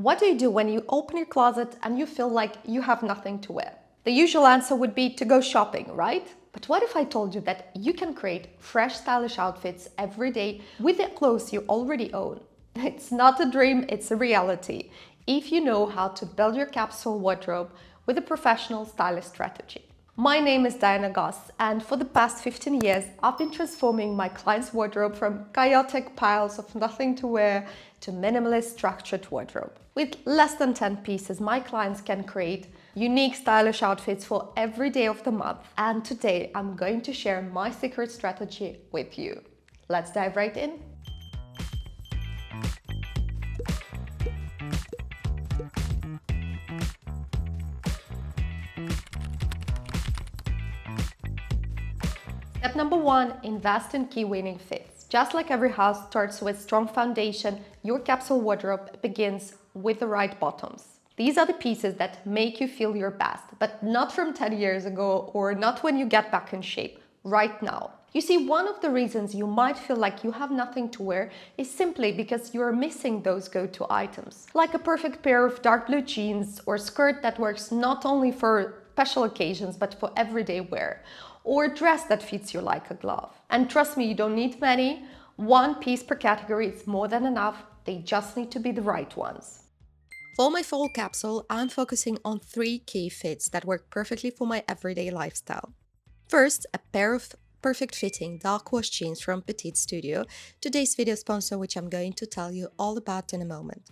What do you do when you open your closet and you feel like you have nothing to wear? The usual answer would be to go shopping, right? But what if I told you that you can create fresh, stylish outfits every day with the clothes you already own? It's not a dream, it's a reality, if you know how to build your capsule wardrobe with a professional stylist strategy. My name is Diana Goss, and for the past 15 years, I've been transforming my clients' wardrobe from chaotic piles of nothing to wear to minimalist, structured wardrobe. With less than 10 pieces, my clients can create unique, stylish outfits for every day of the month. And today, I'm going to share my secret strategy with you. Let's dive right in. Step number 1, invest in key winning fits. Just like every house starts with strong foundation, your capsule wardrobe begins with the right bottoms. These are the pieces that make you feel your best, but not from 10 years ago or not when you get back in shape, right now. You see, one of the reasons you might feel like you have nothing to wear is simply because you're missing those go-to items, like a perfect pair of dark blue jeans or skirt that works not only for special occasions but for everyday wear, or a dress that fits you like a glove. And trust me, you don't need many. One piece per category is more than enough. They just need to be the right ones. For my fall capsule, I'm focusing on 3 key fits that work perfectly for my everyday lifestyle. First, a pair of perfect fitting dark wash jeans from Petite Studio, today's video sponsor, which I'm going to tell you all about in a moment.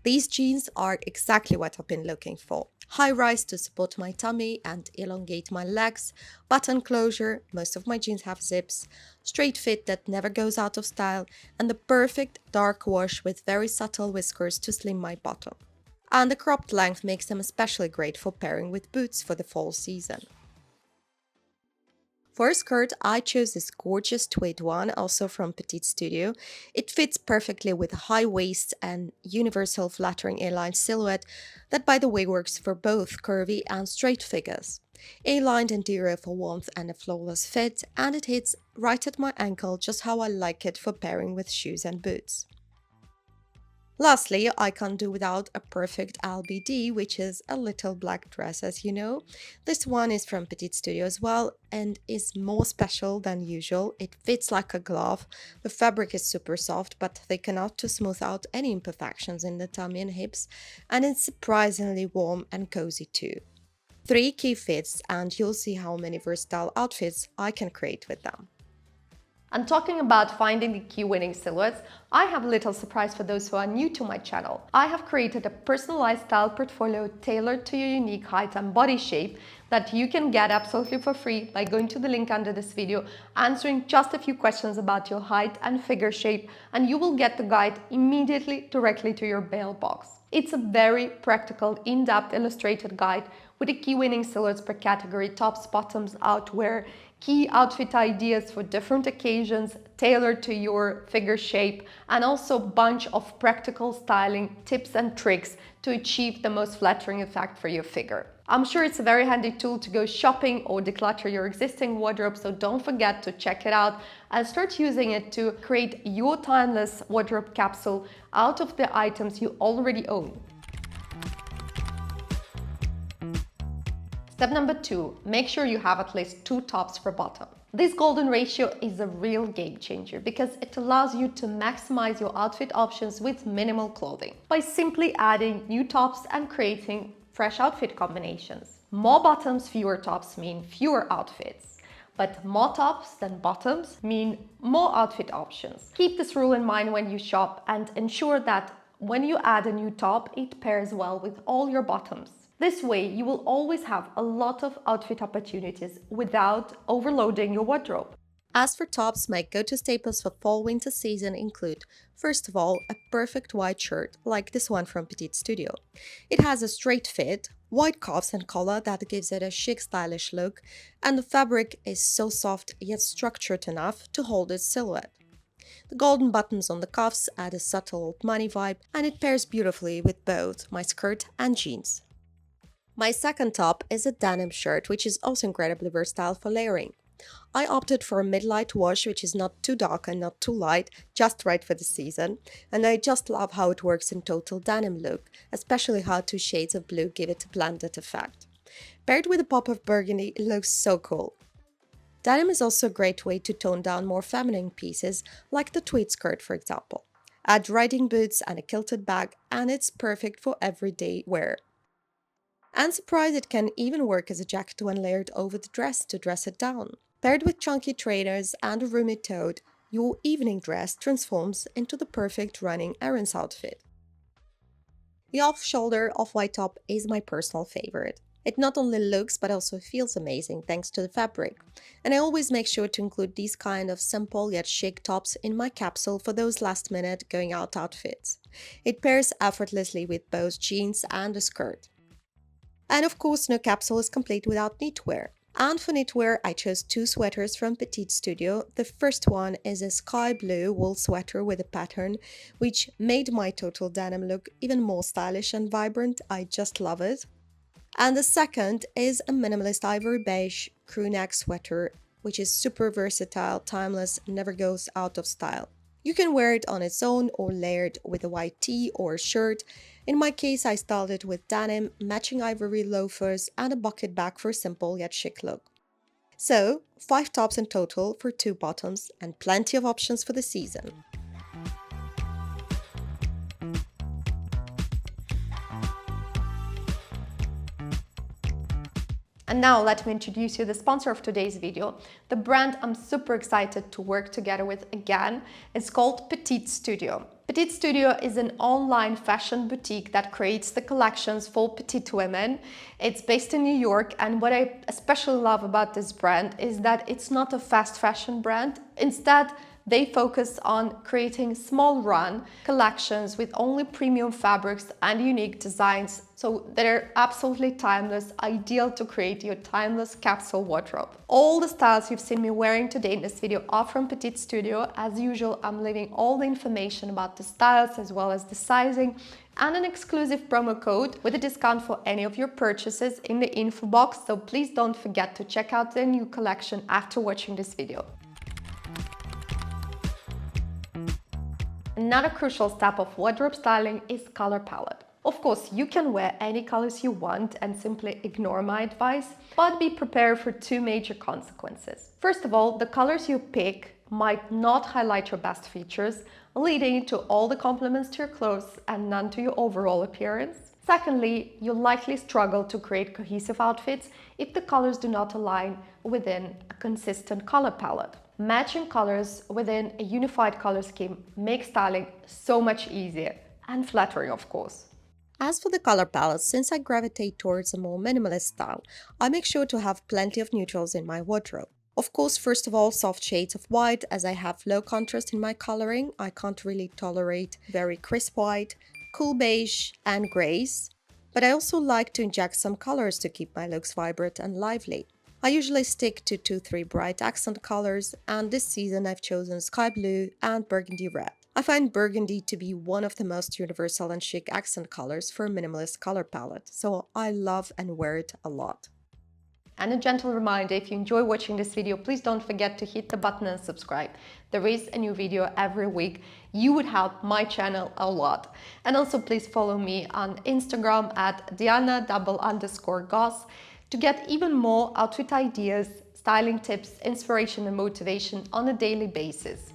These jeans are exactly what I've been looking for. High rise to support my tummy and elongate my legs, button closure, most of my jeans have zips, straight fit that never goes out of style, and the perfect dark wash with very subtle whiskers to slim my bottom. And the cropped length makes them especially great for pairing with boots for the fall season. For a skirt, I chose this gorgeous tweed one, also from Petite Studio. It fits perfectly with a high waist and universal flattering A-line silhouette that, by the way, works for both curvy and straight figures. A-lined interior for warmth and a flawless fit, and it hits right at my ankle, just how I like it for pairing with shoes and boots. Lastly, I can't do without a perfect LBD, which is a little black dress, as you know. This one is from Petite Studio as well and is more special than usual. It fits like a glove. The fabric is super soft but thick enough to smooth out any imperfections in the tummy and hips, and it's surprisingly warm and cozy too. 3 key fits and you'll see how many versatile outfits I can create with them. And talking about finding the key winning silhouettes, I have a little surprise for those who are new to my channel. I have created a personalized style portfolio tailored to your unique height and body shape that you can get absolutely for free by going to the link under this video, answering just a few questions about your height and figure shape, and you will get the guide immediately directly to your mailbox. It's a very practical, in-depth illustrated guide with the key winning silhouettes per category, tops, bottoms, outwear, key outfit ideas for different occasions tailored to your figure shape, and also a bunch of practical styling tips and tricks to achieve the most flattering effect for your figure. I'm sure it's a very handy tool to go shopping or declutter your existing wardrobe, so don't forget to check it out and start using it to create your timeless wardrobe capsule out of the items you already own. Step number 2, make sure you have at least 2 tops per bottom. This golden ratio is a real game changer because it allows you to maximize your outfit options with minimal clothing by simply adding new tops and creating fresh outfit combinations. More bottoms, fewer tops mean fewer outfits, but more tops than bottoms mean more outfit options. Keep this rule in mind when you shop and ensure that when you add a new top, it pairs well with all your bottoms. This way, you will always have a lot of outfit opportunities without overloading your wardrobe. As for tops, my go-to staples for fall-winter season include, first of all, a perfect white shirt like this one from Petite Studio. It has a straight fit, wide cuffs and collar that gives it a chic, stylish look, and the fabric is so soft yet structured enough to hold its silhouette. The golden buttons on the cuffs add a subtle old money vibe, and it pairs beautifully with both my skirt and jeans. My second top is a denim shirt, which is also incredibly versatile for layering. I opted for a mid-light wash, which is not too dark and not too light, just right for the season, and I just love how it works in total denim look, especially how two shades of blue give it a blended effect. Paired with a pop of burgundy, it looks so cool. Denim is also a great way to tone down more feminine pieces, like the tweed skirt for example. Add riding boots and a kilted bag, and it's perfect for everyday wear. And surprise, it can even work as a jacket when layered over the dress to dress it down. Paired with chunky trainers and a roomy tote, your evening dress transforms into the perfect running errands outfit. The off-shoulder off-white top is my personal favorite. It not only looks but also feels amazing thanks to the fabric. And I always make sure to include these kind of simple yet chic tops in my capsule for those last-minute going out outfits. It pairs effortlessly with both jeans and a skirt. And of course, no capsule is complete without knitwear. And for knitwear, I chose two sweaters from Petite Studio. The first one is a sky blue wool sweater with a pattern, which made my total denim look even more stylish and vibrant. I just love it. And the second is a minimalist ivory beige crew neck sweater, which is super versatile, timeless, never goes out of style. You can wear it on its own or layered with a white tee or shirt. In my case, I styled it with denim, matching ivory loafers, and a bucket bag for a simple yet chic look. So, 5 tops in total for 2 bottoms, and plenty of options for the season. And now let me introduce you the sponsor of today's video. The brand I'm super excited to work together with again is called Petite Studio. Petite Studio is an online fashion boutique that creates the collections for petite women. It's based in New York, and what I especially love about this brand is that it's not a fast fashion brand. Instead, they focus on creating small run collections with only premium fabrics and unique designs, so they're absolutely timeless, ideal to create your timeless capsule wardrobe. All the styles you've seen me wearing today in this video are from Petite Studio. As usual, I'm leaving all the information about the styles as well as the sizing and an exclusive promo code with a discount for any of your purchases in the info box, so please don't forget to check out their new collection after watching this video. Another crucial step of wardrobe styling is color palette. Of course, you can wear any colors you want and simply ignore my advice, but be prepared for two major consequences. First of all, the colors you pick might not highlight your best features, leading to all the compliments to your clothes and none to your overall appearance. Secondly, you'll likely struggle to create cohesive outfits if the colors do not align within a consistent color palette. Matching colors within a unified color scheme makes styling so much easier and flattering, of course. As for the color palette, since I gravitate towards a more minimalist style, I make sure to have plenty of neutrals in my wardrobe. Of course, first of all, soft shades of white, as I have low contrast in my coloring. I can't really tolerate very crisp white, cool beige, and grays. But I also like to inject some colors to keep my looks vibrant and lively. I usually stick to 2-3 bright accent colors, and this season I've chosen sky blue and burgundy red. I find burgundy to be one of the most universal and chic accent colors for a minimalist color palette, so I love and wear it a lot. And a gentle reminder, if you enjoy watching this video, please don't forget to hit the button and subscribe. There is a new video every week. You would help my channel a lot. And also please follow me on Instagram at Diana_Goss to get even more outfit ideas, styling tips, inspiration and motivation on a daily basis.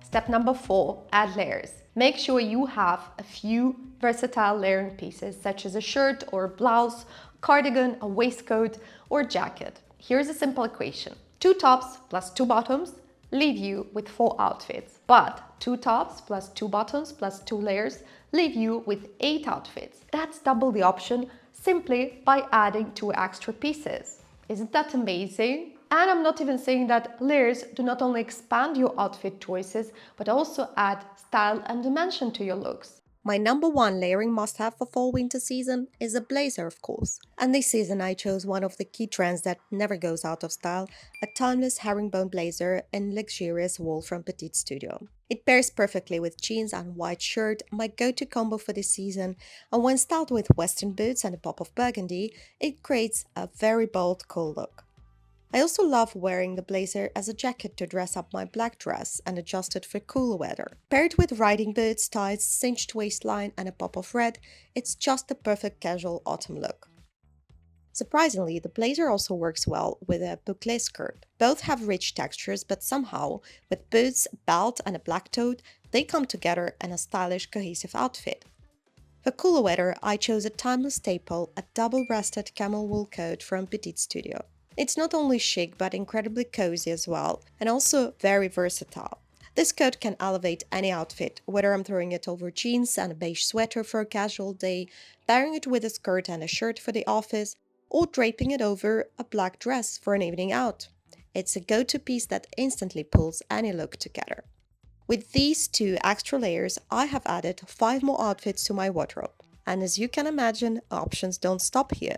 Step number 4, add layers. Make sure you have a few versatile layering pieces such as a shirt or a blouse, a cardigan, a waistcoat or jacket. Here's a simple equation. 2 tops plus 2 bottoms leave you with 4 outfits, but 2 tops plus 2 bottoms plus 2 layers leave you with 8 outfits. That's double the option simply by adding 2 extra pieces. Isn't that amazing? And I'm not even saying that layers do not only expand your outfit choices, but also add style and dimension to your looks. My number one layering must have for fall winter season is a blazer, of course. And this season I chose one of the key trends that never goes out of style, a timeless herringbone blazer in luxurious wool from Petite Studio. It pairs perfectly with jeans and white shirt, my go-to combo for this season, and when styled with western boots and a pop of burgundy, it creates a very bold, cool look. I also love wearing the blazer as a jacket to dress up my black dress and adjust it for cooler weather. Paired with riding boots, ties, cinched waistline, and a pop of red, it's just the perfect casual autumn look. Surprisingly, the blazer also works well with a boucle skirt. Both have rich textures, but somehow, with boots, belt, and a black tote, they come together in a stylish, cohesive outfit. For cooler weather, I chose a timeless staple, a double-breasted camel wool coat from Petite Studio. It's not only chic but incredibly cozy as well, and also very versatile. This coat can elevate any outfit, whether I'm throwing it over jeans and a beige sweater for a casual day, pairing it with a skirt and a shirt for the office, or draping it over a black dress for an evening out. It's a go-to piece that instantly pulls any look together. With these two extra layers, I have added 5 more outfits to my wardrobe. And as you can imagine, options don't stop here.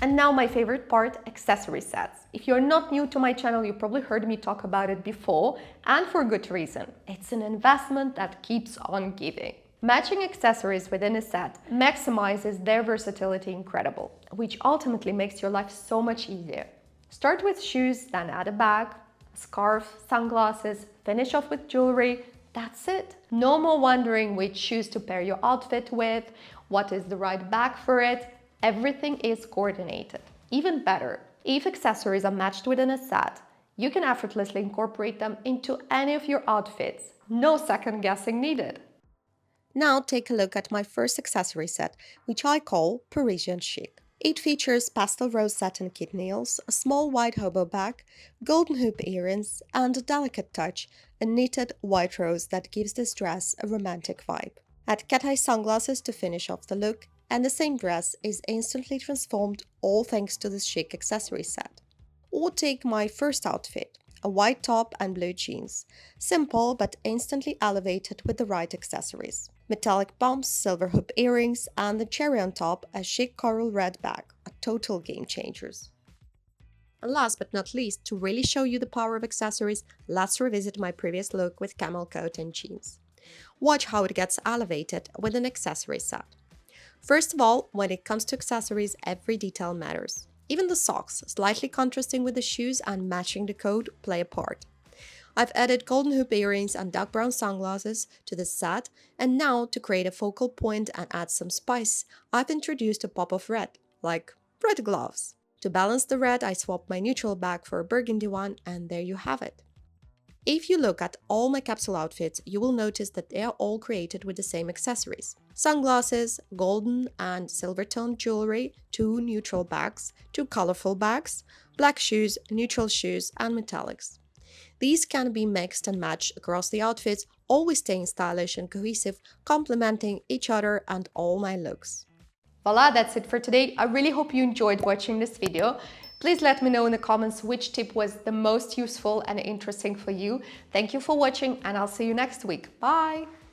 And now my favorite part, accessory sets. If you're not new to my channel, you probably heard me talk about it before, and for good reason. It's an investment that keeps on giving. Matching accessories within a set maximizes their versatility incredible, which ultimately makes your life so much easier. Start with shoes, then add a bag, a scarf, sunglasses, finish off with jewelry. That's it. No more wondering which shoes to pair your outfit with, what is the right bag for it. Everything is coordinated. Even better, if accessories are matched within a set, you can effortlessly incorporate them into any of your outfits. No second guessing needed. Now take a look at my first accessory set, which I call Parisian Chic. It features pastel rose satin kid nails, a small white hobo bag, golden hoop earrings, and a delicate touch, a knitted white rose that gives this dress a romantic vibe. Add cat-eye sunglasses to finish off the look, and the same dress is instantly transformed, all thanks to this chic accessory set. Or take my first outfit, a white top and blue jeans. Simple but instantly elevated with the right accessories. Metallic pumps, silver hoop earrings, and the cherry on top, a chic coral red bag, a total game changers. And last but not least, to really show you the power of accessories, let's revisit my previous look with camel coat and jeans. Watch how it gets elevated with an accessory set. First of all, when it comes to accessories, every detail matters. Even the socks, slightly contrasting with the shoes and matching the coat, play a part. I've added golden hoop earrings and dark brown sunglasses to this set, and now to create a focal point and add some spice, I've introduced a pop of red, like red gloves. To balance the red, I swapped my neutral bag for a burgundy one, and there you have it. If you look at all my capsule outfits, you will notice that they are all created with the same accessories. Sunglasses, golden and silver toned jewelry, 2 neutral bags, 2 colorful bags, black shoes, neutral shoes, and metallics. These can be mixed and matched across the outfits, always staying stylish and cohesive, complementing each other and all my looks. Voila, that's it for today. I really hope you enjoyed watching this video. Please let me know in the comments which tip was the most useful and interesting for you. Thank you for watching, and I'll see you next week. Bye!